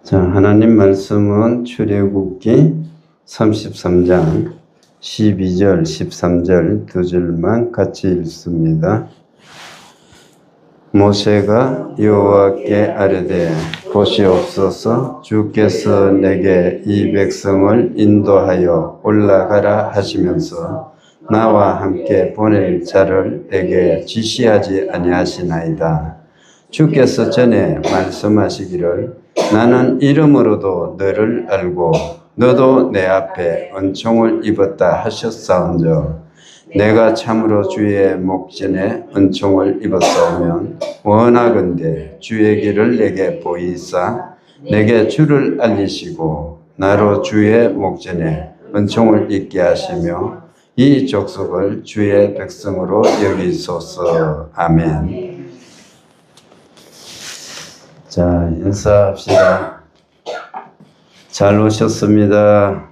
자, 하나님 말씀은 출애굽기 33장 12절, 13절 두 줄만 같이 읽습니다. 모세가 여호와께 아뢰되 보시옵소서, 주께서 내게 이 백성을 인도하여 올라가라 하시면서 나와 함께 보낼 자를 내게 지시하지 아니하시나이다. 주께서 전에 말씀하시기를 나는 이름으로도 너를 알고 너도 내 앞에 은총을 입었다 하셨사온저, 내가 참으로 주의 목전에 은총을 입었사오면 원하건대 주의 길을 내게 보이사 내게 주를 알리시고 나로 주의 목전에 은총을 입게 하시며 이 족속을 주의 백성으로 여기소서. 아멘. 자, 인사합시다. 잘 오셨습니다.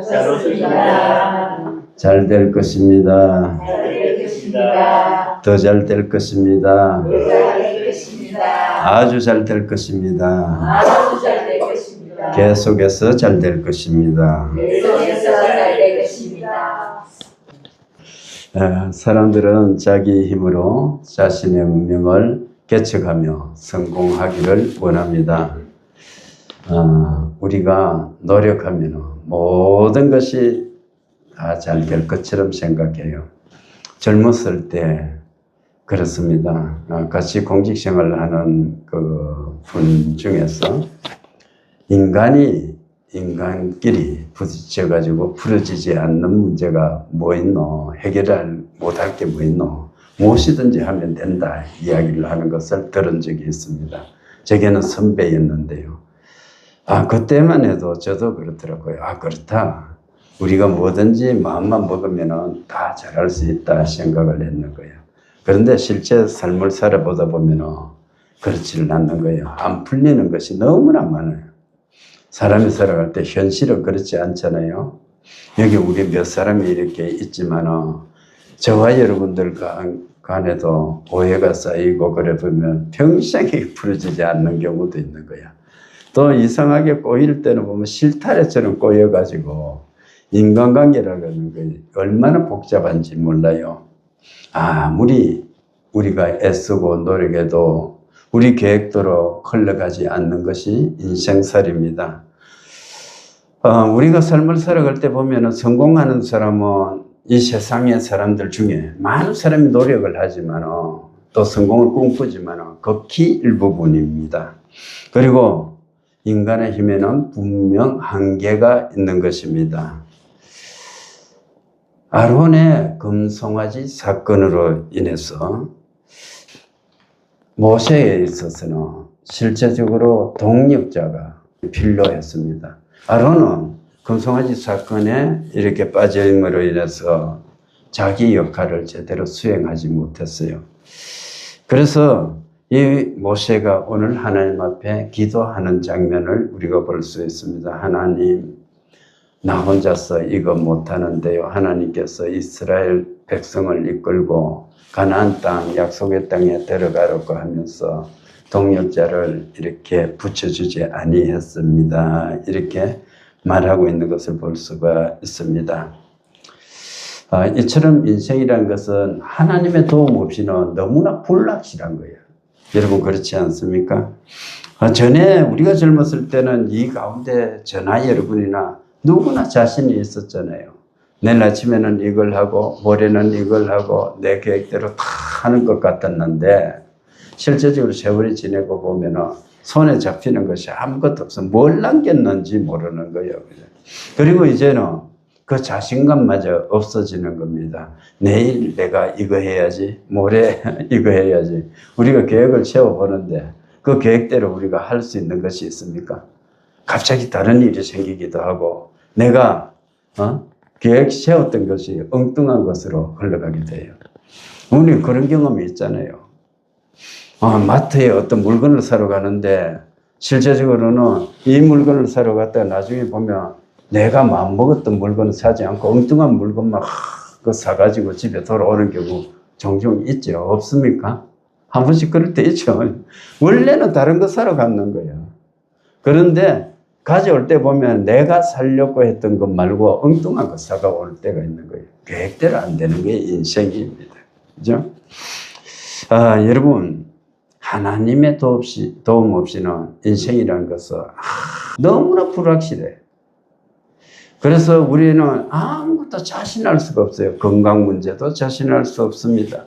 잘 오셨습니다. 잘 될 것입니다. 잘 될 것입니다. 더 잘 될 것입니다. 잘 될 것입니다. 아주 잘 될 것입니다. 아주 잘 될 것입니다. 계속해서 잘 될 것입니다. 계속해서 잘 될 것입니다. 사람들은 자기 힘으로 자신의 운명을 개척하며 성공하기를 원합니다. 우리가 노력하면 모든 것이 다 잘 될 것처럼 생각해요. 젊었을 때 그렇습니다. 같이 공직 생활을 하는 그 분 중에서 인간끼리 부딪혀가지고 풀어지지 않는 문제가 뭐 있노? 해결을 못할 게 뭐 있노? 무엇이든지 하면 된다 이야기를 하는 것을 들은 적이 있습니다. 제게는 선배였는데요. 그때만 해도 저도 그렇더라고요. 그렇다. 우리가 뭐든지 마음만 먹으면 다 잘할 수 있다 생각을 했는 거예요. 그런데 실제 삶을 살아보다 보면 그렇지는 않는 거예요. 안 풀리는 것이 너무나 많아요. 사람이 살아갈 때 현실은 그렇지 않잖아요. 여기 우리 몇 사람이 이렇게 있지만 저와 여러분들 간에도 오해가 쌓이고 그래 보면 평생에 풀어지지 않는 경우도 있는 거야. 또 이상하게 꼬일 때는 보면 실타래처럼 꼬여가지고 인간관계라는 게 얼마나 복잡한지 몰라요. 아무리 우리가 애쓰고 노력해도 우리 계획대로 흘러가지 않는 것이 인생살입니다. 우리가 삶을 살아갈 때 보면 성공하는 사람은 이 세상의 사람들 중에 많은 사람이 노력을 하지만 또 성공을 꿈꾸지만 극히 일부분입니다. 그리고 인간의 힘에는 분명 한계가 있는 것입니다. 아론의 금송아지 사건으로 인해서 모세에 있어서는 실제적으로 동력자가 필요했습니다. 아론은 금송아지 사건에 이렇게 빠짐으로 인해서 자기 역할을 제대로 수행하지 못했어요. 그래서 이 모세가 오늘 하나님 앞에 기도하는 장면을 우리가 볼 수 있습니다. 하나님, 나 혼자서 이거 못하는데요. 하나님께서 이스라엘 백성을 이끌고 가나안 땅, 약속의 땅에 들어가려고 하면서 동력자를 이렇게 붙여주지 아니했습니다. 이렇게 말하고 있는 것을 볼 수가 있습니다. 이처럼 인생이라는 것은 하나님의 도움 없이는 너무나 불확실한 거예요. 여러분 그렇지 않습니까? 전에 우리가 젊었을 때는 이 가운데 저나 여러분이나 누구나 자신이 있었잖아요. 내일 아침에는 이걸 하고 모레는 이걸 하고 내 계획대로 다 하는 것 같았는데 실제적으로 세월이 지내고 보면 손에 잡히는 것이 아무것도 없어. 뭘 남겼는지 모르는 거예요. 그리고 이제는 그 자신감마저 없어지는 겁니다. 내일 내가 이거 해야지, 모레 이거 해야지. 우리가 계획을 세워보는데 그 계획대로 우리가 할 수 있는 것이 있습니까? 갑자기 다른 일이 생기기도 하고 내가 계획 세웠던 것이 엉뚱한 것으로 흘러가게 돼요. 우리 그런 경험이 있잖아요. 마트에 어떤 물건을 사러 가는데 실제적으로는 이 물건을 사러 갔다가 나중에 보면 내가 마음먹었던 물건을 사지 않고 엉뚱한 물건만 사가지고 집에 돌아오는 경우 종종 있죠. 없습니까? 한 번씩 그럴 때 있죠. 원래는 다른 거 사러 갔는 거예요. 그런데 가져올 때 보면 내가 살려고 했던 것 말고 엉뚱한 거 사가 올 때가 있는 거예요. 계획대로 안 되는 게 인생입니다. 그죠? 여러분, 하나님의 도움 없이는 인생이라는 것은 너무나 불확실해요. 그래서 우리는 아무것도 자신할 수가 없어요. 건강 문제도 자신할 수 없습니다.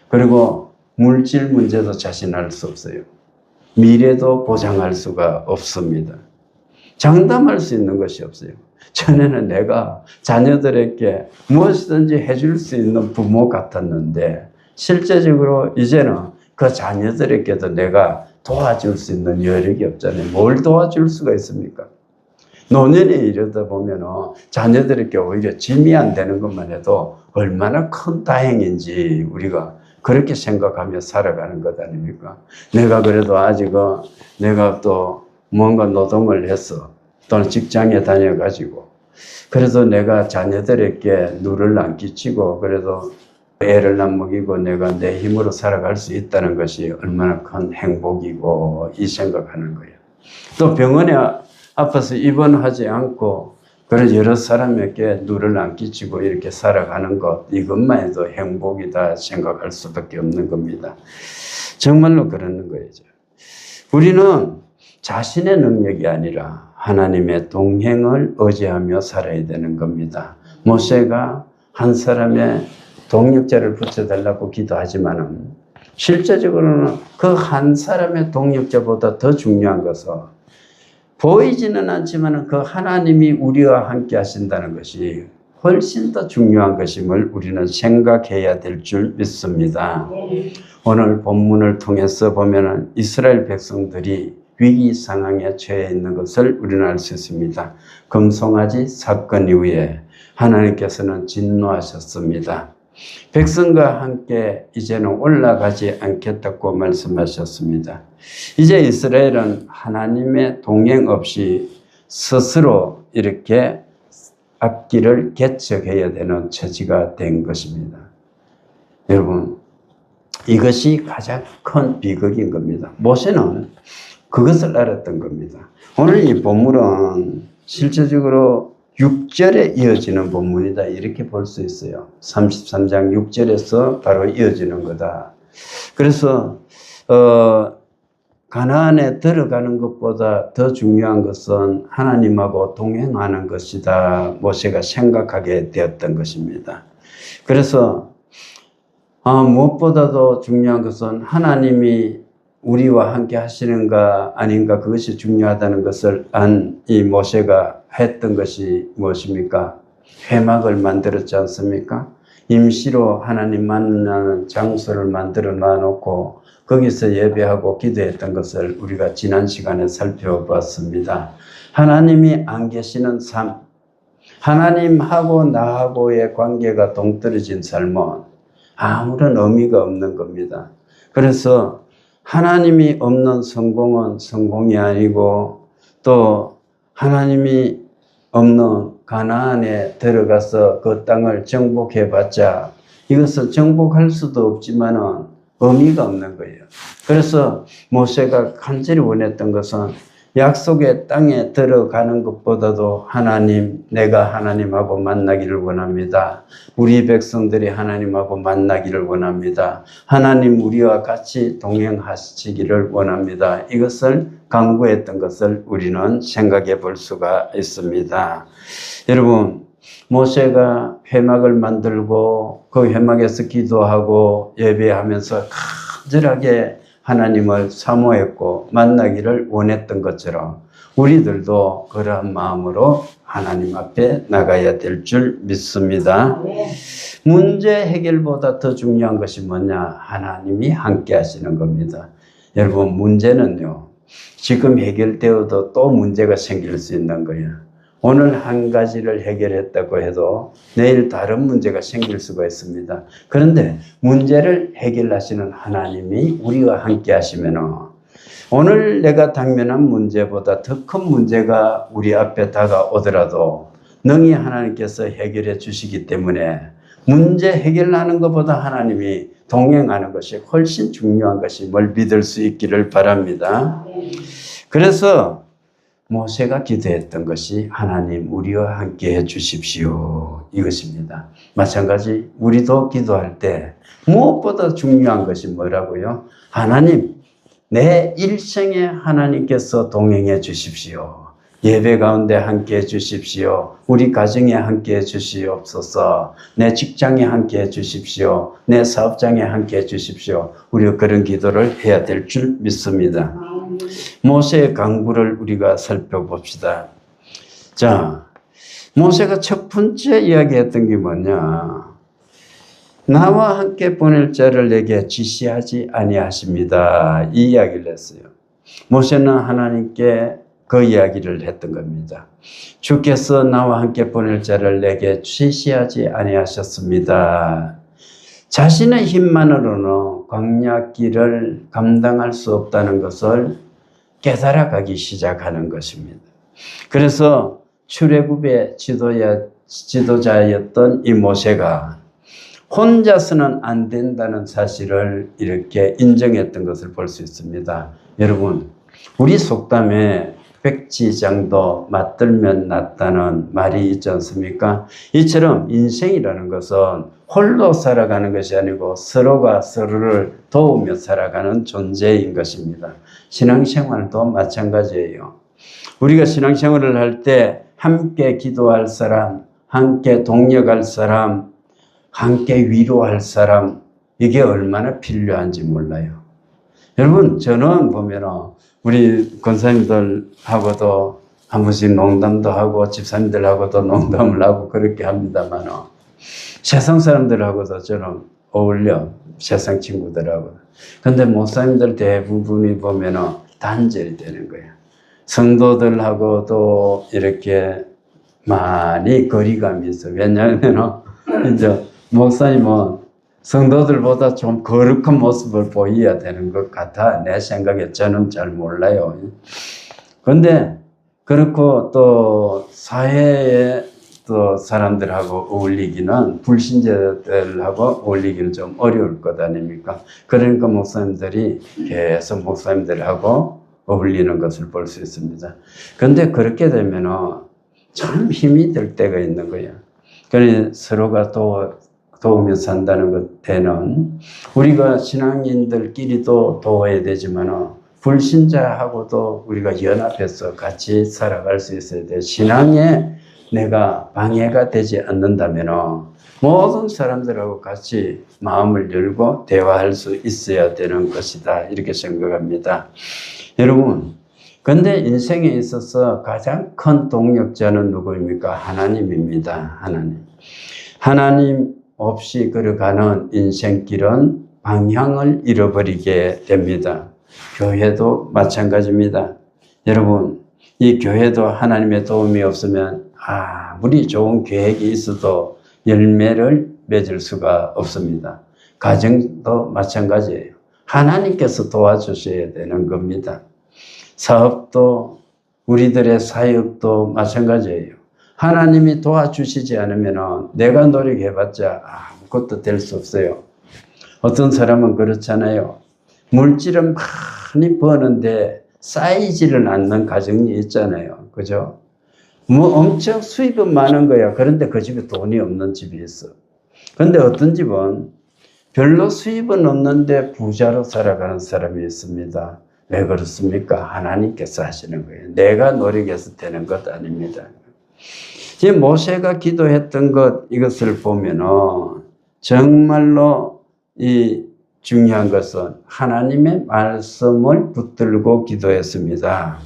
그리고 물질 문제도 자신할 수 없어요. 미래도 보장할 수가 없습니다. 장담할 수 있는 것이 없어요. 전에는 내가 자녀들에게 무엇이든지 해줄 수 있는 부모 같았는데 실제적으로 이제는 그 자녀들에게도 내가 도와줄 수 있는 여력이 없잖아요. 뭘 도와줄 수가 있습니까? 노년에 이르다 보면 자녀들에게 오히려 짐이 안 되는 것만 해도 얼마나 큰 다행인지 우리가 그렇게 생각하며 살아가는 것 아닙니까? 내가 그래도 아직은 내가 또 뭔가 노동을 해서 또는 직장에 다녀가지고 그래도 내가 자녀들에게 누를 안 끼치고 그래도 애를 안 먹이고 내가 내 힘으로 살아갈 수 있다는 것이 얼마나 큰 행복이고 이 생각하는 거예요. 또 병원에 아파서 입원하지 않고 그래서 여러 사람에게 누를 안 끼치고 이렇게 살아가는 것 이것만 해도 행복이다 생각할 수밖에 없는 겁니다. 정말로 그러는 거예요. 우리는 자신의 능력이 아니라 하나님의 동행을 의지하며 살아야 되는 겁니다. 모세가 한 사람의 동역자를 붙여달라고 기도하지만은 실제적으로는 그 한 사람의 동역자보다 더 중요한 것은 보이지는 않지만 그 하나님이 우리와 함께 하신다는 것이 훨씬 더 중요한 것임을 우리는 생각해야 될 줄 믿습니다. 오늘 본문을 통해서 보면 이스라엘 백성들이 위기 상황에 처해 있는 것을 우리는 알 수 있습니다. 금송아지 사건 이후에 하나님께서는 진노하셨습니다. 백성과 함께 이제는 올라가지 않겠다고 말씀하셨습니다. 이제 이스라엘은 하나님의 동행 없이 스스로 이렇게 앞길을 개척해야 되는 처지가 된 것입니다. 여러분, 이것이 가장 큰 비극인 겁니다. 모세는 그것을 알았던 겁니다. 오늘 이 본문은 실제적으로 6절에 이어지는 본문이다 이렇게 볼 수 있어요. 33장 6절에서 바로 이어지는 거다. 그래서 가나안에 들어가는 것보다 더 중요한 것은 하나님하고 동행하는 것이다. 모세가 생각하게 되었던 것입니다. 그래서 무엇보다도 중요한 것은 하나님이 우리와 함께 하시는가 아닌가 그것이 중요하다는 것을 안 이 모세가 했던 것이 무엇입니까? 회막을 만들었지 않습니까? 임시로 하나님 만나는 장소를 만들어 놔놓고 거기서 예배하고 기도했던 것을 우리가 지난 시간에 살펴봤습니다. 하나님이 안 계시는 삶, 하나님하고 나하고의 관계가 동떨어진 삶은 아무런 의미가 없는 겁니다. 그래서 하나님이 없는 성공은 성공이 아니고 또 하나님이 없는 가나안에 들어가서 그 땅을 정복해봤자 이것은 정복할 수도 없지만은 의미가 없는 거예요. 그래서 모세가 간절히 원했던 것은 약속의 땅에 들어가는 것보다도 하나님, 내가 하나님하고 만나기를 원합니다. 우리 백성들이 하나님하고 만나기를 원합니다. 하나님 우리와 같이 동행하시기를 원합니다. 이것을 강구했던 것을 우리는 생각해 볼 수가 있습니다. 여러분, 모세가 회막을 만들고 그 회막에서 기도하고 예배하면서 간절하게 하나님을 사모했고 만나기를 원했던 것처럼 우리들도 그러한 마음으로 하나님 앞에 나가야 될 줄 믿습니다. 문제 해결보다 더 중요한 것이 뭐냐? 하나님이 함께 하시는 겁니다. 여러분, 문제는요, 지금 해결되어도 또 문제가 생길 수 있는 거예요. 오늘 한 가지를 해결했다고 해도 내일 다른 문제가 생길 수가 있습니다. 그런데 문제를 해결하시는 하나님이 우리와 함께 하시면 오늘 내가 당면한 문제보다 더 큰 문제가 우리 앞에 다가오더라도 능히 하나님께서 해결해 주시기 때문에 문제 해결하는 것보다 하나님이 동행하는 것이 훨씬 중요한 것임을 믿을 수 있기를 바랍니다. 그래서 모세가 기도했던 것이 하나님 우리와 함께 해 주십시오 이것입니다. 마찬가지 우리도 기도할 때 무엇보다 중요한 것이 뭐라고요? 하나님 내 일생에 하나님께서 동행해 주십시오. 예배 가운데 함께 해 주십시오. 우리 가정에 함께 해 주시옵소서. 내 직장에 함께 해 주십시오. 내 사업장에 함께 해 주십시오. 우리가 그런 기도를 해야 될 줄 믿습니다. 모세의 강구를 우리가 살펴봅시다. 자, 모세가 첫 번째 이야기했던 게 뭐냐? 나와 함께 보낼 자를 내게 지시하지 아니하십니다. 이 이야기를 했어요. 모세는 하나님께 그 이야기를 했던 겁니다. 주께서 나와 함께 보낼 자를 내게 지시하지 아니하셨습니다. 자신의 힘만으로는 광야길을 감당할 수 없다는 것을 깨달아가기 시작하는 것입니다. 그래서 출애굽의 지도자였던 이 모세가 혼자서는 안 된다는 사실을 이렇게 인정했던 것을 볼 수 있습니다. 여러분, 우리 속담에 백지장도 맞들면 낫다는 말이 있지 않습니까? 이처럼 인생이라는 것은 홀로 살아가는 것이 아니고 서로가 서로를 도우며 살아가는 존재인 것입니다. 신앙생활도 마찬가지예요. 우리가 신앙생활을 할 때 함께 기도할 사람, 함께 동력할 사람, 함께 위로할 사람, 이게 얼마나 필요한지 몰라요. 여러분, 저는 보면은 우리 권사님들하고도 한 번씩 농담도 하고 집사님들하고도 농담을 하고 그렇게 합니다만 세상 사람들하고도 저는 어울려, 세상 친구들하고. 근데 목사님들 대부분이 보면은 단절이 되는 거예요. 성도들하고도 이렇게 많이 거리감이 있어요. 왜냐하면 이제 목사님은 성도들보다 좀 거룩한 모습을 보여야 되는 것 같아. 내 생각에 저는 잘 몰라요. 그런데 그렇고 또 사회에 또 사람들하고 어울리기는 불신자들하고 어울리기는 좀 어려울 것 아닙니까? 그러니까 목사님들이 계속 목사님들하고 어울리는 것을 볼 수 있습니다. 그런데 그렇게 되면은 참 힘이 들 때가 있는 거예요. 그러니 서로가 도우며 산다는 것에는 우리가 신앙인들끼리도 도와야 되지만 불신자하고도 우리가 연합해서 같이 살아갈 수 있어야 돼. 신앙에 내가 방해가 되지 않는다면 모든 사람들하고 같이 마음을 열고 대화할 수 있어야 되는 것이다. 이렇게 생각합니다. 여러분, 근데 인생에 있어서 가장 큰 동력자는 누구입니까? 하나님입니다. 하나님 없이 걸어가는 인생길은 방향을 잃어버리게 됩니다. 교회도 마찬가지입니다. 여러분, 이 교회도 하나님의 도움이 없으면 아무리 좋은 계획이 있어도 열매를 맺을 수가 없습니다. 가정도 마찬가지예요. 하나님께서 도와주셔야 되는 겁니다. 사업도 우리들의 사역도 마찬가지예요. 하나님이 도와주시지 않으면 내가 노력해봤자 아무것도 될 수 없어요. 어떤 사람은 그렇잖아요. 물질은 많이 버는데 쌓이지를 않는 가정이 있잖아요. 그죠? 뭐 엄청 수입은 많은 거야. 그런데 그 집에 돈이 없는 집이 있어. 그런데 어떤 집은 별로 수입은 없는데 부자로 살아가는 사람이 있습니다. 왜 그렇습니까? 하나님께서 하시는 거예요. 내가 노력해서 되는 것 아닙니다. 지금 모세가 기도했던 이것을 보면은 정말로 이 중요한 것은 하나님의 말씀을 붙들고 기도했습니다.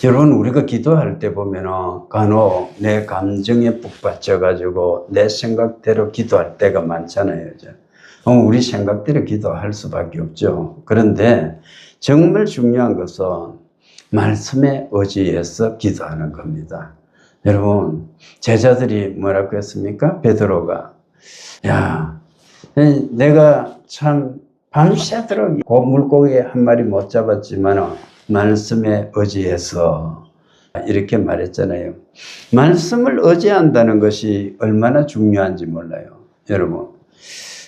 여러분, 우리가 기도할 때 보면은 간혹 내 감정에 북받쳐가지고 내 생각대로 기도할 때가 많잖아요. 우리 생각대로 기도할 수밖에 없죠. 그런데 정말 중요한 것은 말씀에 의지해서 기도하는 겁니다. 여러분, 제자들이 뭐라고 했습니까? 베드로가, 야, 내가 참 밤새도록 물고기 한 마리 못 잡았지만 말씀에 의지해서 이렇게 말했잖아요. 말씀을 의지한다는 것이 얼마나 중요한지 몰라요, 여러분.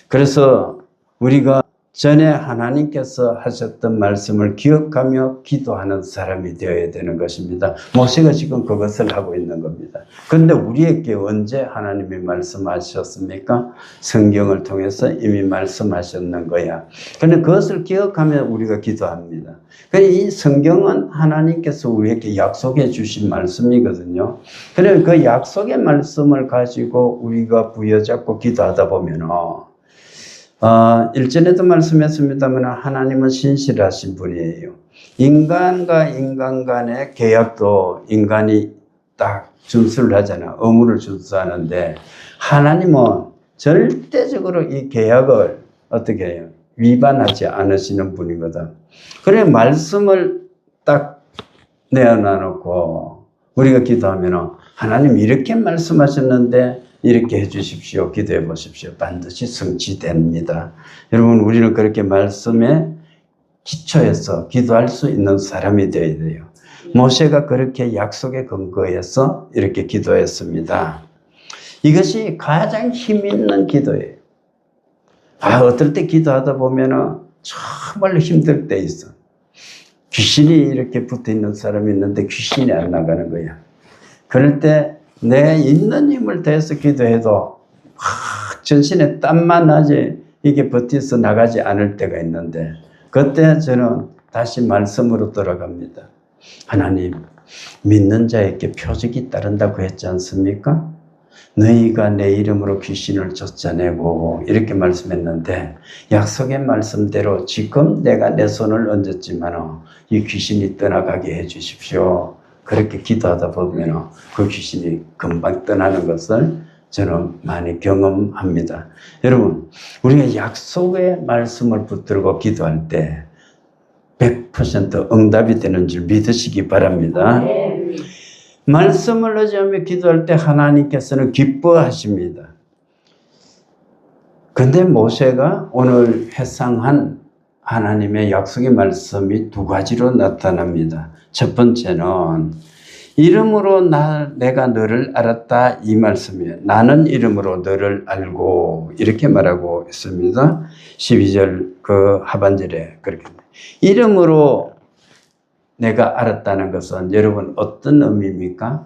그래서 우리가 전에 하나님께서 하셨던 말씀을 기억하며 기도하는 사람이 되어야 되는 것입니다. 모세가 지금 그것을 하고 있는 겁니다. 그런데 우리에게 언제 하나님이 말씀하셨습니까? 성경을 통해서 이미 말씀하셨는 거야. 그런데 그것을 기억하며 우리가 기도합니다. 이 성경은 하나님께서 우리에게 약속해 주신 말씀이거든요. 그래서 그 약속의 말씀을 가지고 우리가 부여잡고 기도하다 보면 일전에도 말씀했습니다만 하나님은 신실하신 분이에요. 인간과 인간 간의 계약도 인간이 딱 준수를 하잖아. 의무를 준수하는데 하나님은 절대적으로 이 계약을 어떻게 해요? 위반하지 않으시는 분이거든. 그래 말씀을 딱 내어놔놓고 우리가 기도하면 하나님 이렇게 말씀하셨는데 이렇게 해주십시오. 기도해 보십시오. 반드시 성취됩니다. 여러분 우리는 그렇게 말씀에 기초해서 기도할 수 있는 사람이 되어야 돼요. 모세가 그렇게 약속에 근거해서 이렇게 기도했습니다. 이것이 가장 힘 있는 기도예요. 어떨 때 기도하다 보면 정말로 힘들 때 있어. 귀신이 이렇게 붙어 있는 사람이 있는데 귀신이 안 나가는 거야. 그럴 때 내 있는 힘을 다해서 기도해도 전신에 땀만 나지 이게 버텨서 나가지 않을 때가 있는데 그때 저는 다시 말씀으로 돌아갑니다. 하나님, 믿는 자에게 표적이 따른다고 했지 않습니까? 너희가 내 이름으로 귀신을 쫓아내고 이렇게 말씀했는데 약속의 말씀대로 지금 내가 내 손을 얹었지만 이 귀신이 떠나가게 해 주십시오. 그렇게 기도하다 보면 그 귀신이 금방 떠나는 것을 저는 많이 경험합니다. 여러분, 우리가 약속의 말씀을 붙들고 기도할 때 100% 응답이 되는 줄 믿으시기 바랍니다. 말씀을 의지하며 기도할 때 하나님께서는 기뻐하십니다. 그런데 모세가 오늘 회상한 하나님의 약속의 말씀이 두 가지로 나타납니다. 첫 번째는 이름으로 내가 너를 알았다 이 말씀이에요. 나는 이름으로 너를 알고 이렇게 말하고 있습니다. 12절 그 하반절에 그렇게 이름으로 내가 알았다는 것은 여러분 어떤 의미입니까?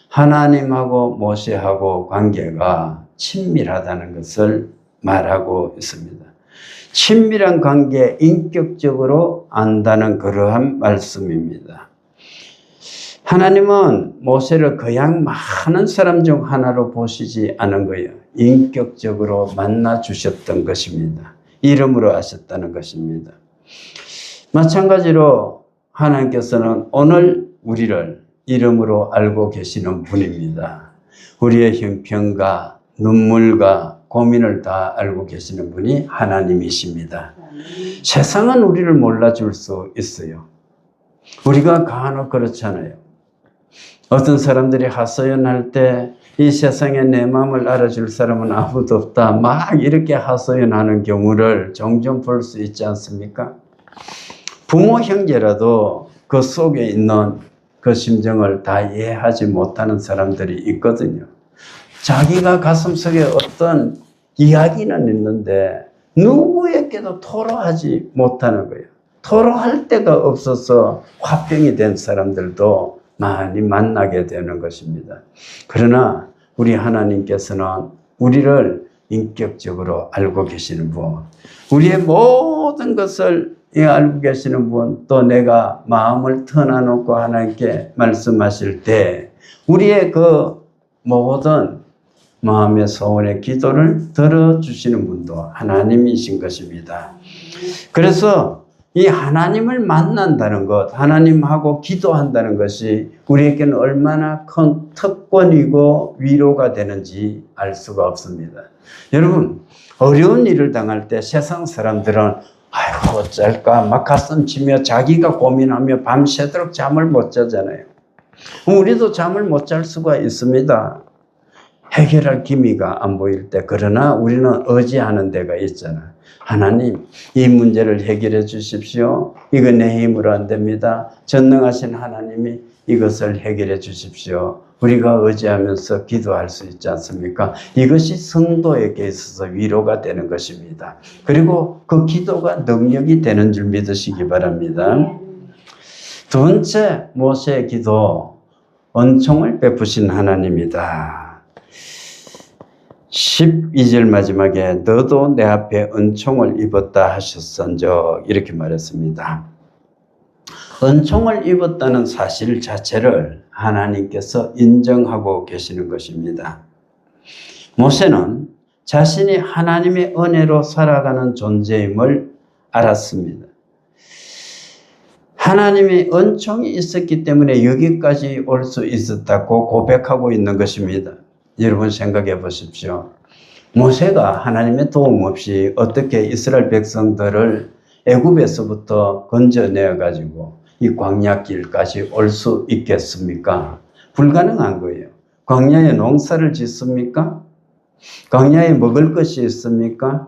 하나님하고 모세하고 관계가 친밀하다는 것을 말하고 있습니다. 친밀한 관계, 인격적으로 안다는 그러한 말씀입니다. 하나님은 모세를 그냥 많은 사람 중 하나로 보시지 않은 거예요. 인격적으로 만나 주셨던 것입니다. 이름으로 하셨다는 것입니다. 마찬가지로 하나님께서는 오늘 우리를 이름으로 알고 계시는 분입니다. 우리의 형편과 눈물과 고민을 다 알고 계시는 분이 하나님이십니다. 세상은 우리를 몰라줄 수 있어요. 우리가 간혹 그렇잖아요. 어떤 사람들이 하소연할 때 이 세상에 내 마음을 알아줄 사람은 아무도 없다. 막 이렇게 하소연하는 경우를 종종 볼 수 있지 않습니까? 부모 형제라도 그 속에 있는 그 심정을 다 이해하지 못하는 사람들이 있거든요. 자기가 가슴속에 어떤 이야기는 있는데 누구에게도 토로하지 못하는 거예요. 토로할 데가 없어서 화병이 된 사람들도 많이 만나게 되는 것입니다. 그러나 우리 하나님께서는 우리를 인격적으로 알고 계시는 분, 우리의 모든 것을 알고 계시는 분, 또 내가 마음을 터놔놓고 하나님께 말씀하실 때 우리의 그 모든 마음의 소원의 기도를 들어주시는 분도 하나님이신 것입니다. 그래서 이 하나님을 만난다는 것, 하나님하고 기도한다는 것이 우리에게는 얼마나 큰 특권이고 위로가 되는지 알 수가 없습니다. 여러분, 어려운 일을 당할 때 세상 사람들은 아이고 어쩔까 막 가슴 치며 자기가 고민하며 밤새도록 잠을 못 자잖아요. 우리도 잠을 못 잘 수가 있습니다. 해결할 기미가 안 보일 때. 그러나 우리는 의지하는 데가 있잖아. 하나님, 이 문제를 해결해 주십시오. 이거 내 힘으로 안 됩니다. 전능하신 하나님이 이것을 해결해 주십시오. 우리가 의지하면서 기도할 수 있지 않습니까? 이것이 성도에게 있어서 위로가 되는 것입니다. 그리고 그 기도가 능력이 되는 줄 믿으시기 바랍니다. 두 번째, 모세의 기도, 은총을 베푸신 하나님이다. 12절 마지막에 너도 내 앞에 은총을 입었다 하셨은즉 이렇게 말했습니다. 은총을 입었다는 사실 자체를 하나님께서 인정하고 계시는 것입니다. 모세는 자신이 하나님의 은혜로 살아가는 존재임을 알았습니다. 하나님의 은총이 있었기 때문에 여기까지 올 수 있었다고 고백하고 있는 것입니다. 여러분 생각해 보십시오. 모세가 하나님의 도움 없이 어떻게 이스라엘 백성들을 애굽에서부터 건져내어 가지고 이 광야길까지 올 수 있겠습니까? 불가능한 거예요. 광야에 농사를 짓습니까? 광야에 먹을 것이 있습니까?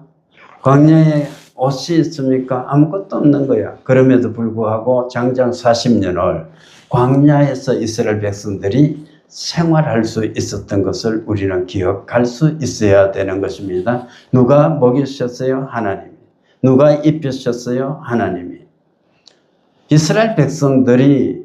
광야에 옷이 있습니까? 아무것도 없는 거야. 그럼에도 불구하고 장장 40년을 광야에서 이스라엘 백성들이 생활할 수 있었던 것을 우리는 기억할 수 있어야 되는 것입니다. 누가 먹이셨어요? 하나님이. 누가 입히셨어요? 하나님이. 이스라엘 백성들이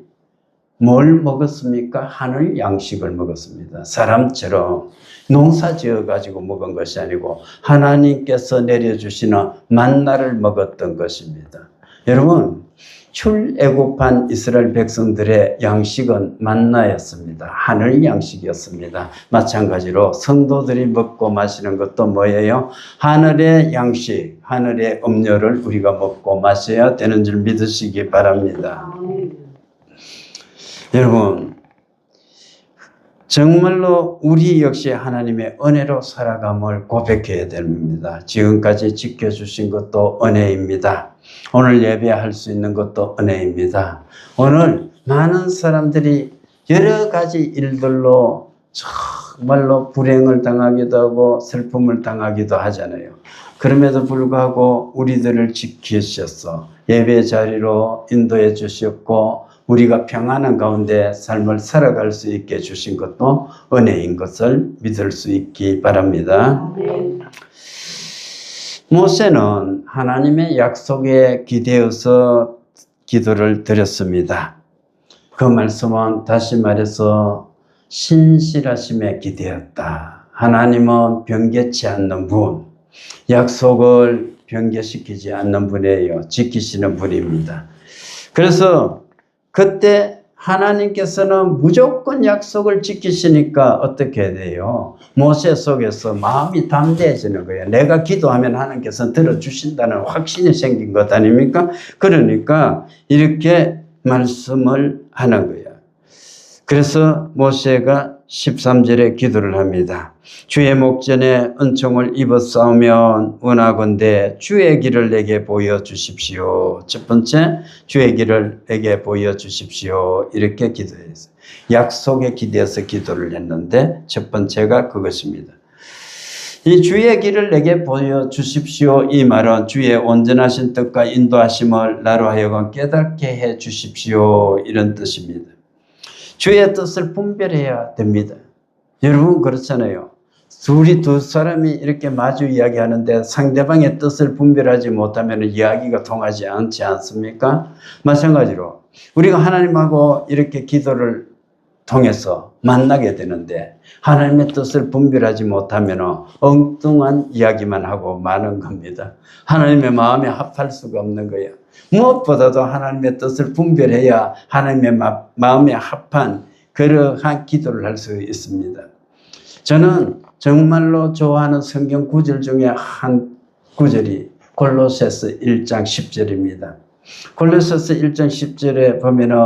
뭘 먹었습니까? 하늘 양식을 먹었습니다. 사람처럼 농사 지어 가지고 먹은 것이 아니고 하나님께서 내려주시는 만나를 먹었던 것입니다. 여러분, 출애굽한 이스라엘 백성들의 양식은 만나였습니다. 하늘 양식이었습니다. 마찬가지로 성도들이 먹고 마시는 것도 뭐예요? 하늘의 양식, 하늘의 음료를 우리가 먹고 마셔야 되는 줄 믿으시기 바랍니다. 여러분, 정말로 우리 역시 하나님의 은혜로 살아감을 고백해야 됩니다. 지금까지 지켜주신 것도 은혜입니다. 오늘 예배할 수 있는 것도 은혜입니다. 오늘 많은 사람들이 여러 가지 일들로 정말로 불행을 당하기도 하고 슬픔을 당하기도 하잖아요. 그럼에도 불구하고 우리들을 지키셨어. 예배 자리로 인도해 주셨고 우리가 평안한 가운데 삶을 살아갈 수 있게 주신 것도 은혜인 것을 믿을 수 있기 바랍니다. 모세는 하나님의 약속에 기대어서 기도를 드렸습니다. 그 말씀은 다시 말해서 신실하심에 기대었다. 하나님은 변개치 않는 분, 약속을 변개시키지 않는 분이에요. 지키시는 분입니다. 그래서 그때 하나님께서는 무조건 약속을 지키시니까 어떻게 돼요? 모세 속에서 마음이 담대해지는 거예요. 내가 기도하면 하나님께서 들어주신다는 확신이 생긴 것 아닙니까? 그러니까 이렇게 말씀을 하는 거예요. 그래서 모세가 13절에 기도를 합니다. 주의 목전에 은총을 입었사오면 원하건대 주의 길을 내게 보여주십시오. 첫 번째, 주의 길을 내게 보여주십시오. 이렇게 기도했어요. 약속에 기대어서 기도를 했는데 첫 번째가 그것입니다. 이 주의 길을 내게 보여주십시오. 이 말은 주의 온전하신 뜻과 인도하심을 나로 하여금 깨닫게 해 주십시오. 이런 뜻입니다. 주의 뜻을 분별해야 됩니다. 여러분 그렇잖아요. 두 사람이 이렇게 마주 이야기하는데 상대방의 뜻을 분별하지 못하면 이야기가 통하지 않지 않습니까? 마찬가지로 우리가 하나님하고 이렇게 기도를 통해서 만나게 되는데 하나님의 뜻을 분별하지 못하면 엉뚱한 이야기만 하고 마는 겁니다. 하나님의 마음에 합할 수가 없는 거예요. 무엇보다도 하나님의 뜻을 분별해야 하나님의 마음에 합한 그러한 기도를 할 수 있습니다. 저는 정말로 좋아하는 성경 구절 중에 한 구절이 골로새서 1장 10절입니다. 골로새서 1장 10절에 보면은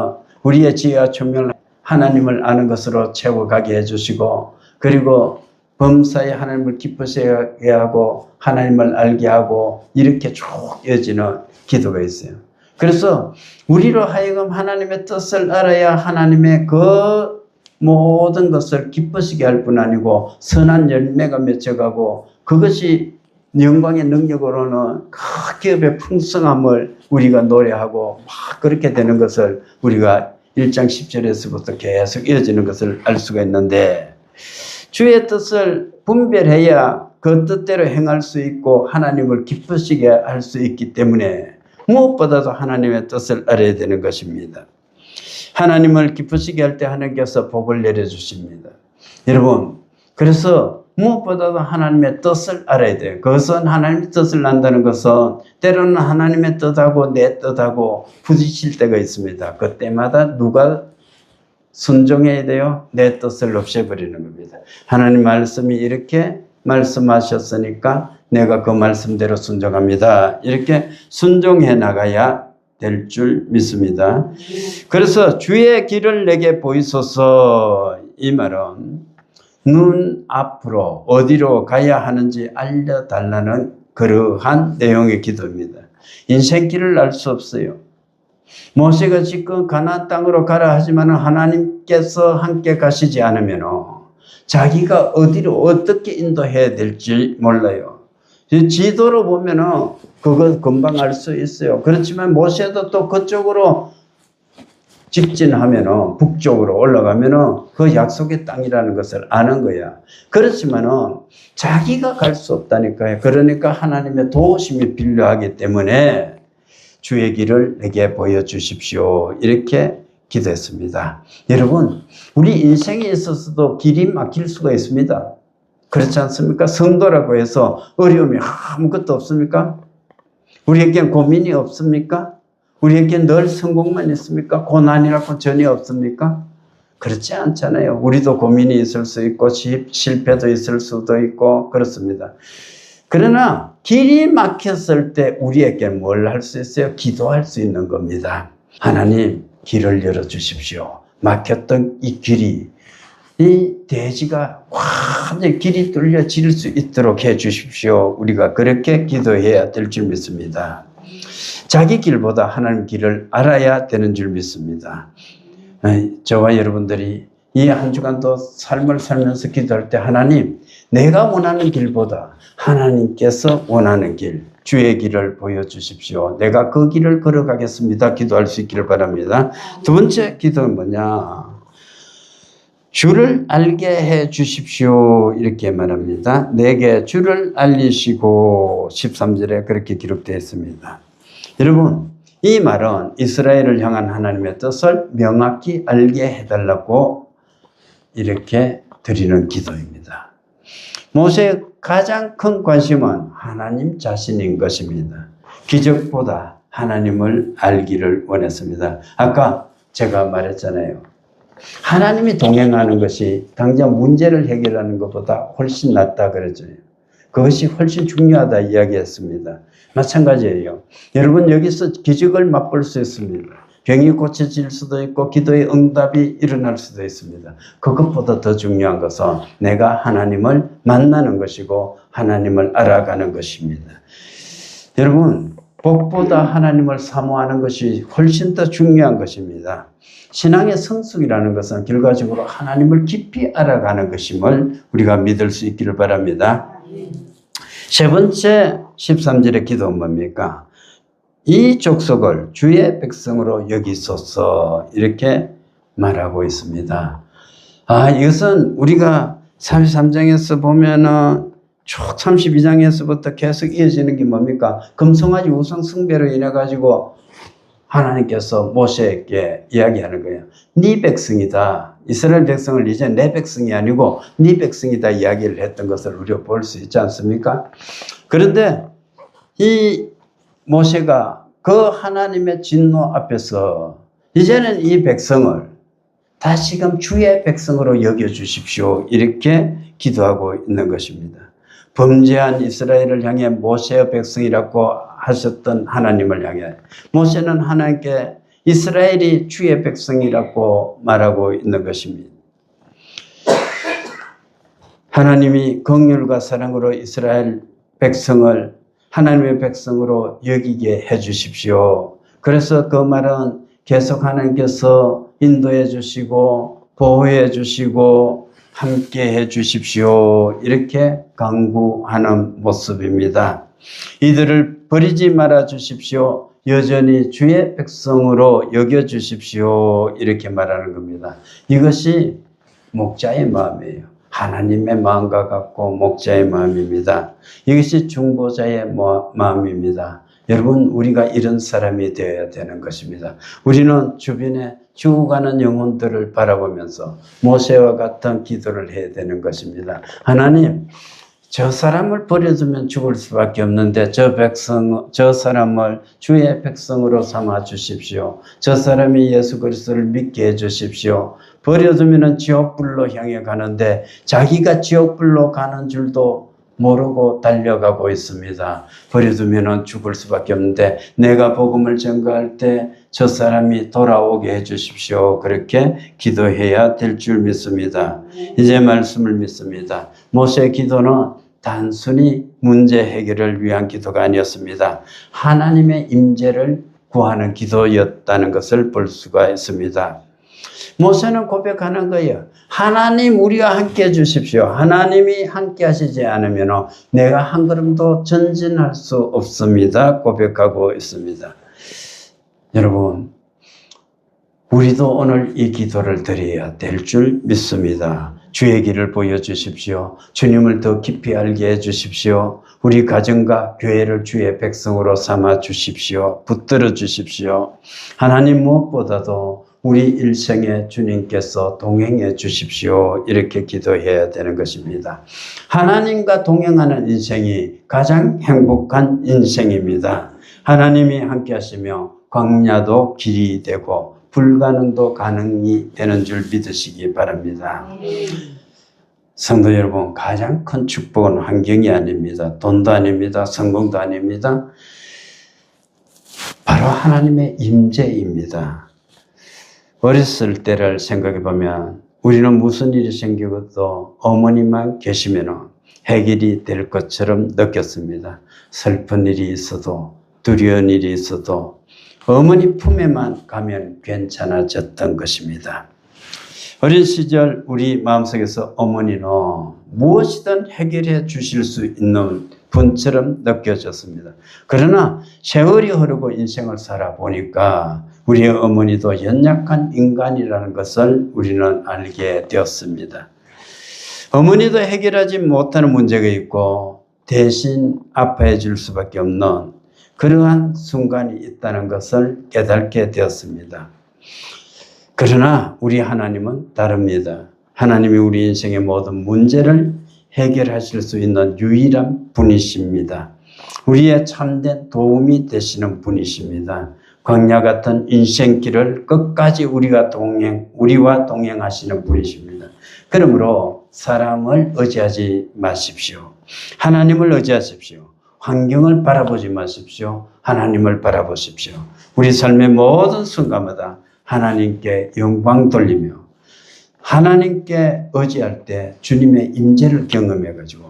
우리의 지혜와 총명을 하나님을 아는 것으로 채워가게 해주시고 그리고 범사에 하나님을 기쁘시게 하고 하나님을 알게 하고 이렇게 쭉 이어지는 기도가 있어요. 그래서 우리로 하여금 하나님의 뜻을 알아야 하나님의 그 모든 것을 기쁘시게 할 뿐 아니고 선한 열매가 맺혀가고 그것이 영광의 능력으로는 그 기업의 풍성함을 우리가 노래하고 막 그렇게 되는 것을 우리가 1장 10절에서부터 계속 이어지는 것을 알 수가 있는데, 주의 뜻을 분별해야 그 뜻대로 행할 수 있고 하나님을 기쁘시게 할 수 있기 때문에 무엇보다도 하나님의 뜻을 알아야 되는 것입니다. 하나님을 기쁘시게 할 때 하나님께서 복을 내려주십니다. 여러분, 그래서 무엇보다도 하나님의 뜻을 알아야 돼요. 그것은 하나님의 뜻을 안다는 것은 때로는 하나님의 뜻하고 내 뜻하고 부딪힐 때가 있습니다. 그때마다 누가 순종해야 돼요? 내 뜻을 없애버리는 겁니다. 하나님 말씀이 이렇게 말씀하셨으니까 내가 그 말씀대로 순종합니다. 이렇게 순종해 나가야 될 줄 믿습니다. 그래서 주의 길을 내게 보이소서, 이 말은 눈 앞으로 어디로 가야 하는지 알려달라는 그러한 내용의 기도입니다. 인생길을 알 수 없어요. 모세가 지금 가나안 땅으로 가라 하지만 하나님께서 함께 가시지 않으면 자기가 어디로 어떻게 인도해야 될지 몰라요. 지도로 보면 그거 금방 알 수 있어요. 그렇지만 모세도 또 그쪽으로 직진하면 북쪽으로 올라가면 그 약속의 땅이라는 것을 아는 거야. 그렇지만 자기가 갈 수 없다니까요. 그러니까 하나님의 도우심이 필요하기 때문에 주의 길을 내게 보여주십시오, 이렇게 기도했습니다. 여러분, 우리 인생에 있어서도 길이 막힐 수가 있습니다. 그렇지 않습니까? 성도라고 해서 어려움이 아무것도 없습니까? 우리에겐 고민이 없습니까? 우리에겐 늘 성공만 있습니까? 고난이라고 전혀 없습니까? 그렇지 않잖아요. 우리도 고민이 있을 수 있고 실패도 있을 수도 있고 그렇습니다. 그러나 길이 막혔을 때 우리에게 뭘 할 수 있어요? 기도할 수 있는 겁니다. 하나님, 길을 열어주십시오. 막혔던 이 길이, 이 대지가 완전히 길이 뚫려질 수 있도록 해주십시오. 우리가 그렇게 기도해야 될 줄 믿습니다. 자기 길보다 하나님 길을 알아야 되는 줄 믿습니다. 저와 여러분들이 이 한 주간도 삶을 살면서 기도할 때 하나님, 내가 원하는 길보다 하나님께서 원하는 길, 주의 길을 보여주십시오. 내가 그 길을 걸어가겠습니다. 기도할 수 있기를 바랍니다. 두 번째 기도는 뭐냐? 주를 알게 해 주십시오, 이렇게 말합니다. 내게 주를 알리시고, 13절에 그렇게 기록되어 있습니다. 여러분, 이 말은 이스라엘을 향한 하나님의 뜻을 명확히 알게 해달라고 이렇게 드리는 기도입니다. 모세의 가장 큰 관심은 하나님 자신인 것입니다. 기적보다 하나님을 알기를 원했습니다. 아까 제가 말했잖아요. 하나님이 동행하는 것이 당장 문제를 해결하는 것보다 훨씬 낫다 그랬죠. 그것이 훨씬 중요하다 이야기했습니다. 마찬가지예요. 여러분, 여기서 기적을 맛볼 수 있습니다. 병이 고쳐질 수도 있고 기도의 응답이 일어날 수도 있습니다. 그것보다 더 중요한 것은 내가 하나님을 만나는 것이고 하나님을 알아가는 것입니다. 여러분, 복보다 하나님을 사모하는 것이 훨씬 더 중요한 것입니다. 신앙의 성숙이라는 것은 결과적으로 하나님을 깊이 알아가는 것임을 우리가 믿을 수 있기를 바랍니다. 세 번째 13절의 기도는 뭡니까? 이 족속을 주의 백성으로 여기소서, 이렇게 말하고 있습니다. 이것은 우리가 33장에서 보면은 쭉 32장에서부터 계속 이어지는 게 뭡니까? 금송아지 우상 숭배로 인해 가지고 하나님께서 모세에게 이야기하는 거예요. 네 백성이다. 이스라엘 백성을 이제 내 백성이 아니고 네 백성이다 이야기를 했던 것을 우리가 볼 수 있지 않습니까? 그런데 이 모세가 그 하나님의 진노 앞에서 이제는 이 백성을 다시금 주의 백성으로 여겨주십시오, 이렇게 기도하고 있는 것입니다. 범죄한 이스라엘을 향해 모세의 백성이라고 하셨던 하나님을 향해 모세는 하나님께 이스라엘이 주의 백성이라고 말하고 있는 것입니다. 하나님이 긍휼과 사랑으로 이스라엘 백성을 하나님의 백성으로 여기게 해 주십시오. 그래서 그 말은 계속 하나님께서 인도해 주시고 보호해 주시고 함께 해 주십시오. 이렇게 간구하는 모습입니다. 이들을 버리지 말아 주십시오. 여전히 주의 백성으로 여겨 주십시오. 이렇게 말하는 겁니다. 이것이 목자의 마음이에요. 하나님의 마음과 같고 목자의 마음입니다. 이것이 중보자의 마음입니다. 여러분, 우리가 이런 사람이 되어야 되는 것입니다. 우리는 주변에 죽어가는 영혼들을 바라보면서 모세와 같은 기도를 해야 되는 것입니다. 하나님, 저 사람을 버려두면 죽을 수밖에 없는데 저 사람을 주의 백성으로 삼아 주십시오. 저 사람이 예수 그리스도를 믿게 해 주십시오. 버려두면 지옥불로 향해 가는데 자기가 지옥불로 가는 줄도 모르고 달려가고 있습니다. 버려두면 죽을 수밖에 없는데 내가 복음을 전가할 때 저 사람이 돌아오게 해 주십시오. 그렇게 기도해야 될 줄 믿습니다. 이제 말씀을 믿습니다. 모세의 기도는 단순히 문제 해결을 위한 기도가 아니었습니다. 하나님의 임재를 구하는 기도였다는 것을 볼 수가 있습니다. 모세는 고백하는 거예요. 하나님, 우리와 함께 해주십시오. 하나님이 함께 하시지 않으면 내가 한 걸음도 전진할 수 없습니다. 고백하고 있습니다. 여러분, 우리도 오늘 이 기도를 드려야 될 줄 믿습니다. 주의 길을 보여주십시오. 주님을 더 깊이 알게 해주십시오. 우리 가정과 교회를 주의 백성으로 삼아 주십시오. 붙들어 주십시오. 하나님, 무엇보다도 우리 일생에 주님께서 동행해 주십시오. 이렇게 기도해야 되는 것입니다. 하나님과 동행하는 인생이 가장 행복한 인생입니다. 하나님이 함께 하시며 광야도 길이 되고 불가능도 가능이 되는 줄 믿으시기 바랍니다. 성도 여러분, 가장 큰 축복은 환경이 아닙니다. 돈도 아닙니다. 성공도 아닙니다. 바로 하나님의 임재입니다. 어렸을 때를 생각해 보면 우리는 무슨 일이 생기고도 어머니만 계시면 해결이 될 것처럼 느꼈습니다. 슬픈 일이 있어도 두려운 일이 있어도 어머니 품에만 가면 괜찮아졌던 것입니다. 어린 시절 우리 마음속에서 어머니는 무엇이든 해결해 주실 수 있는 분처럼 느껴졌습니다. 그러나 세월이 흐르고 인생을 살아보니까 우리의 어머니도 연약한 인간이라는 것을 우리는 알게 되었습니다. 어머니도 해결하지 못하는 문제가 있고 대신 아파해 줄 수밖에 없는 그러한 순간이 있다는 것을 깨닫게 되었습니다. 그러나 우리 하나님은 다릅니다. 하나님이 우리 인생의 모든 문제를 해결하실 수 있는 유일한 분이십니다. 우리의 참된 도움이 되시는 분이십니다. 광야 같은 인생길을 끝까지 우리와 동행하시는 분이십니다. 그러므로 사람을 의지하지 마십시오. 하나님을 의지하십시오. 환경을 바라보지 마십시오. 하나님을 바라보십시오. 우리 삶의 모든 순간마다 하나님께 영광 돌리며 하나님께 의지할 때 주님의 임재를 경험해가지고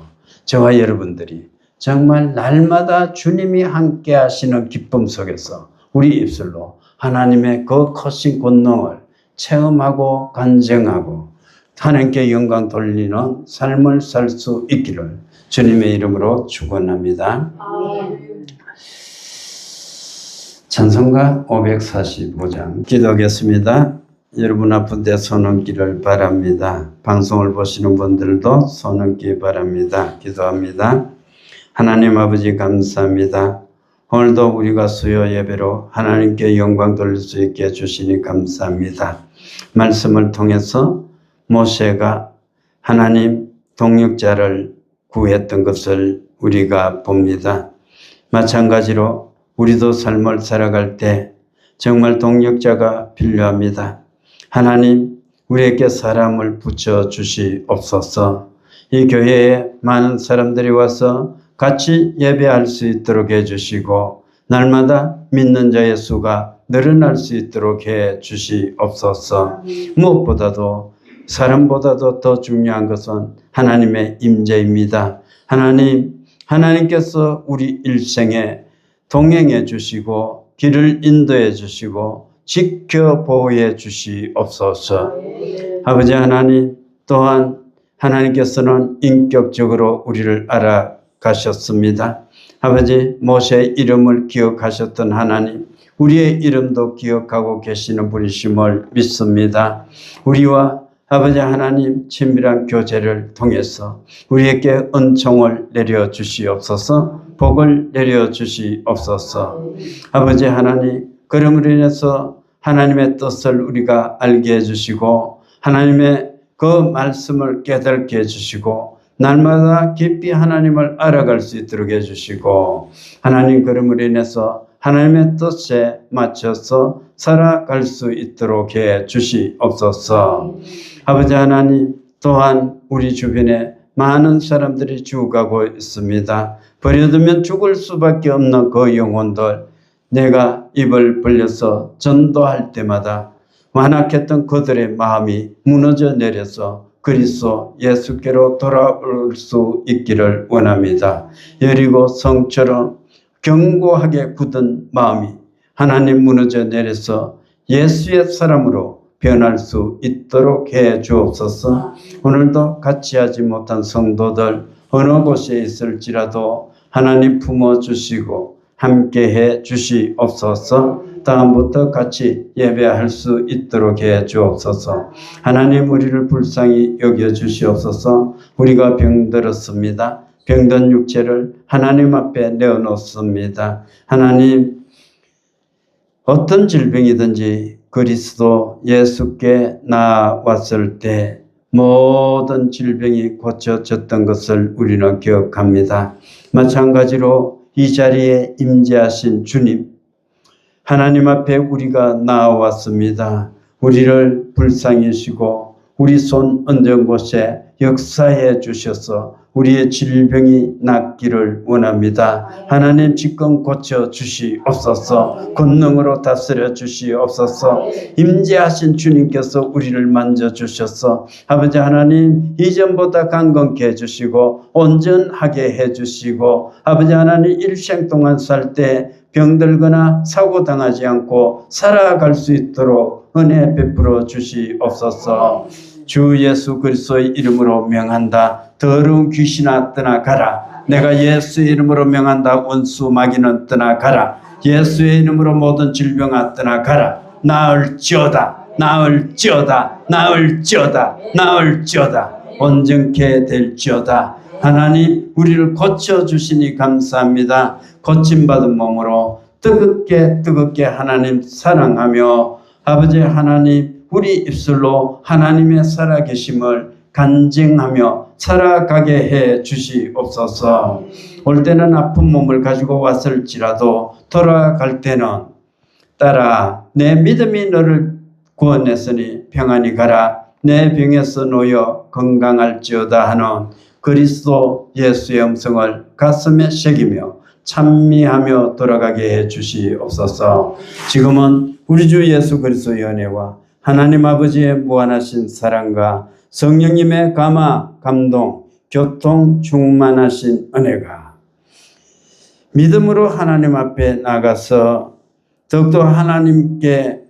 저와 여러분들이 정말 날마다 주님이 함께 하시는 기쁨 속에서 우리 입술로 하나님의 그 크신 권능을 체험하고 간증하고 하나님께 영광 돌리는 삶을 살 수 있기를 주님의 이름으로 축원합니다. 찬송가 545장 기도하겠습니다. 여러분 아픈데 손 얹기를 바랍니다. 방송을 보시는 분들도 손 얹기 바랍니다. 기도합니다. 하나님 아버지 감사합니다. 오늘도 우리가 수요 예배로 하나님께 영광 돌릴 수 있게 해주시니 감사합니다. 말씀을 통해서 모세가 하나님 동역자를 구했던 것을 우리가 봅니다. 마찬가지로 우리도 삶을 살아갈 때 정말 동역자가 필요합니다. 하나님, 우리에게 사람을 붙여주시옵소서. 이 교회에 많은 사람들이 와서 같이 예배할 수 있도록 해주시고 날마다 믿는 자의 수가 늘어날 수 있도록 해주시옵소서. 무엇보다도 사람보다도 더 중요한 것은 하나님의 임재입니다. 하나님께서 우리 일생에 동행해 주시고 길을 인도해 주시고 지켜 보호해 주시옵소서. 아버지 하나님, 또한 하나님께서는 인격적으로 우리를 알아가셨습니다. 아버지, 모세의 이름을 기억하셨던 하나님, 우리의 이름도 기억하고 계시는 분이심을 믿습니다. 우리와 아버지 하나님 친밀한 교제를 통해서 우리에게 은총을 내려주시옵소서, 복을 내려주시옵소서. 아버지 하나님, 그러므로 인해서 하나님의 뜻을 우리가 알게 해주시고 하나님의 그 말씀을 깨닫게 해주시고 날마다 깊이 하나님을 알아갈 수 있도록 해주시고 하나님, 그러므로 인해서 하나님의 뜻에 맞춰서 살아갈 수 있도록 해 주시옵소서. 아버지 하나님, 또한 우리 주변에 많은 사람들이 죽어가고 있습니다. 버려두면 죽을 수밖에 없는 그 영혼들, 내가 입을 벌려서 전도할 때마다 완악했던 그들의 마음이 무너져 내려서 그리스도 예수께로 돌아올 수 있기를 원합니다. 여리고 성처럼 견고하게 굳은 마음이 하나님 무너져 내려서 예수의 사람으로 변할 수 있도록 해 주옵소서. 오늘도 같이 하지 못한 성도들 어느 곳에 있을지라도 하나님 품어주시고 함께해 주시옵소서. 다음부터 같이 예배할 수 있도록 해 주옵소서. 하나님, 우리를 불쌍히 여겨 주시옵소서. 우리가 병들었습니다. 병든 육체를 하나님 앞에 내어놓습니다. 하나님, 어떤 질병이든지 그리스도 예수께 나왔을 때 모든 질병이 고쳐졌던 것을 우리는 기억합니다. 마찬가지로 이 자리에 임재하신 주님, 하나님 앞에 우리가 나왔습니다. 우리를 불쌍히 여시고 우리 손 얹은 곳에 역사해 주셔서 우리의 질병이 낫기를 원합니다. 하나님, 지금 고쳐 주시옵소서. 권능으로 다스려 주시옵소서. 임재하신 주님께서 우리를 만져주셔서 아버지 하나님, 이전보다 강건케 해주시고 온전하게 해주시고 아버지 하나님, 일생 동안 살 때 병들거나 사고당하지 않고 살아갈 수 있도록 은혜 베풀어 주시옵소서. 주 예수 그리스도의 이름으로 명한다. 더러운 귀신아 떠나가라. 내가 예수의 이름으로 명한다. 원수 마귀는 떠나가라. 예수의 이름으로 모든 질병아 떠나가라. 나을지어다. 나을지어다. 나을지어다. 나을지어다. 온전케 될지어다. 하나님, 우리를 고쳐주시니 감사합니다. 고침받은 몸으로 뜨겁게 하나님 사랑하며 아버지 하나님, 우리 입술로 하나님의 살아계심을 간증하며 살아가게 해 주시옵소서. 올 때는 아픈 몸을 가지고 왔을지라도 돌아갈 때는 딸아, 내 믿음이 너를 구원했으니 평안히 가라. 내 병에서 놓여 건강할지어다 하는 그리스도 예수의 음성을 가슴에 새기며 찬미하며 돌아가게 해 주시옵소서. 지금은 우리 주 예수 그리스도의 은혜와 하나님 아버지의 무한하신 사랑과 성령님의 감화, 감동, 교통, 충만하신 은혜가 믿음으로 하나님 앞에 나가서 더욱더 하나님께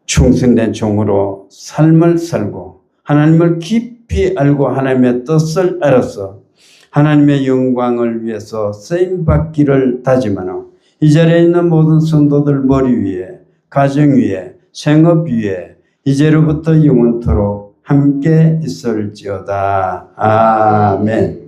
충성된 종으로 삶을 살고 하나님을 깊이 알고 하나님의 뜻을 알아서 하나님의 영광을 위해서 쓰임받기를 다짐하는 이 자리에 있는 모든 성도들 머리 위에, 가정 위에, 생업 위에 이제로부터 영원토록 함께 있을지어다. 아멘.